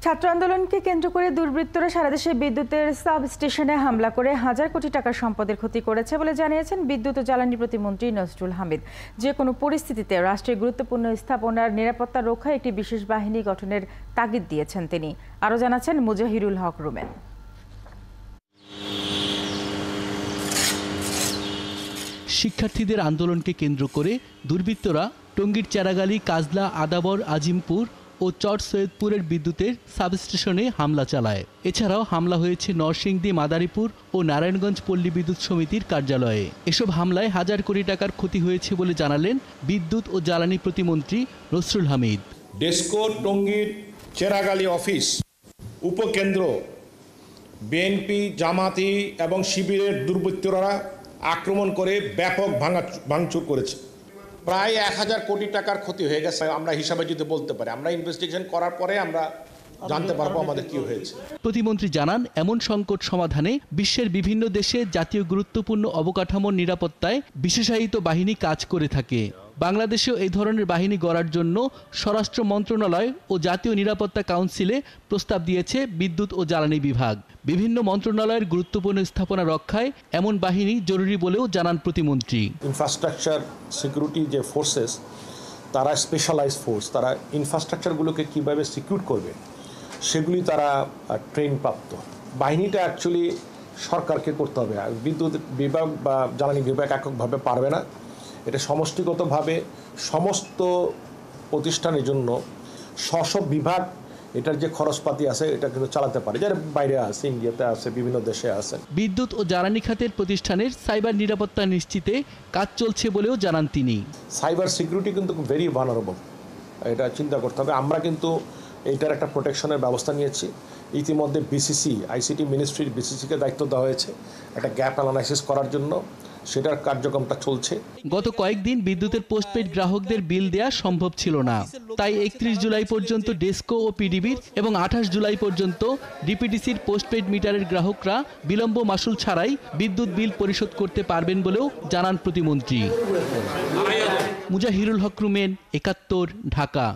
ছাত্র আন্দোলনকে কেন্দ্র করে দুর্বৃত্তরা সারা দেশে বিদ্যুতের সাব স্টেশনে হামলা করে হাজার কোটি টাকার সম্পদের ক্ষতি করেছে বলে জানিয়েছেন বিদ্যুৎ ও জ্বালানি প্রতিমন্ত্রী নসরুল হামিদ। যে কোনো পরিস্থিতিতে রাষ্ট্রের গুরুত্বপূর্ণ স্থাপনার নিরাপত্তা রক্ষায় একটি বিশেষ বাহিনী গঠনের তাগিদ দিয়েছেন তিনি। আরও জানাচ্ছেন মুজাহিরুল হক রুমেন। শিক্ষার্থীদের আন্দোলনকে কেন্দ্র করে দুর্বৃত্তরা টঙ্গীর চেরাগালী, কাজলা, আদাবর, আজিমপুর ও চর সৈয়দপুরের বিদ্যুতের সাবস্টেশনে হামলা চালায়। এছাড়াও হামলা হয়েছে নরসিংদী, মাদারীপুর ও নারায়ণগঞ্জ পল্লী বিদ্যুৎ সমিতির কার্যালয়ে। এসব হামলায় হাজার কোটি টাকার ক্ষতি হয়েছে বলে জানালেন বিদ্যুৎ ও জ্বালানি প্রতিমন্ত্রী নসরুল হামিদ। ডেসকো টঙ্গীর চেরাগালী অফিস, উপকেন্দ্র, বিএনপি, জামাতি এবং শিবিরের দুর্বৃত্তরা আক্রমণ করে ব্যাপক ভাঙচুর করেছে। প্রায় 1000 কোটি টাকার ক্ষতি হয়ে গেছে। আমরা হিসাবে যদি বলতে পারি, আমরা ইনভেস্টিগেশন করার পরে আমরা জানতে পারবো আমাদের কি হয়েছে। প্রতিমন্ত্রী জানান, এমন সংকট সমাধানে বিশ্বের বিভিন্ন দেশে জাতীয় গুরুত্বপূর্ণ অবকাঠামোর নিরাপত্তায় বিশেষায়িত বাহিনী কাজ করে থাকে। বাংলাদেশেও এই ধরনের বাহিনী গড়ার জন্য স্বরাষ্ট্র মন্ত্রণালয় ও জাতীয় নিরাপত্তা কাউন্সিলে প্রস্তাব দিয়েছে বিদ্যুৎ ও জ্বালানি বিভাগ। বিভিন্ন মন্ত্রণালয়ের গুরুত্বপূর্ণ স্থাপনা রক্ষায় এমন বাহিনী জরুরি বলেও জানান প্রতিমন্ত্রী। ইনফ্রাস্ট্রাকচার সিকিউরিটি যে ফোর্সেস, তারা স্পেশালাইজ ফোর্স, তারা ইনফ্রাস্ট্রাকচারগুলোকে কীভাবে সিকিউর করবে সেগুলি তারা ট্রেন প্রাপ্ত। বাহিনীটা অ্যাকচুয়ালি সরকারকে করতে হবে, বিদ্যুৎ বিভাগ বা জ্বালানি বিভাগ এককভাবে পারবে না। এটা সমষ্টিগতভাবে সমস্ত প্রতিষ্ঠানের জন্য স্ব বিভাগ এটার যে খরচপাতি আছে এটা কিন্তু চালাতে পারে, যারা বাইরে আছে, ইন্ডিয়াতে আছে, বিভিন্ন দেশে আছে। বিদ্যুৎ ও জ্বালানি খাতের প্রতিষ্ঠানের সাইবার নিরাপত্তা নিশ্চিতে কাজ চলছে বলেও জানান তিনি। সাইবার সিকিউরিটি কিন্তু ভেরি ভালনারেবল, এটা চিন্তা করতে হবে। আমরা কিন্তু এইটার একটা প্রোটেকশনের ব্যবস্থা নিয়েছি। ইতিমধ্যে বিসিসি, আইসিটি মিনিস্ট্রির বিসিসিকে দায়িত্ব দেওয়া হয়েছে একটা গ্যাপ অ্যানালাইসিস করার জন্য, সেটার কার্যক্রমটা চলছে। গত কয়েকদিন বিদ্যুতের পোস্টপেড গ্রাহকদের বিল দেয়া সম্ভব ছিল না, তাই 31 জুলাই পর্যন্ত ডেসকো ও পিডিবির এবং 28 জুলাই পর্যন্ত ডিপিডিসির পোস্টপেড মিটারের গ্রাহকরা বিলম্ব মাসুল ছাড়াই বিদ্যুৎ বিল পরিশোধ করতে পারবেন বলেও জানান প্রতিমন্ত্রী। মুজাহিরুল হক রুমেন, 71, ঢাকা।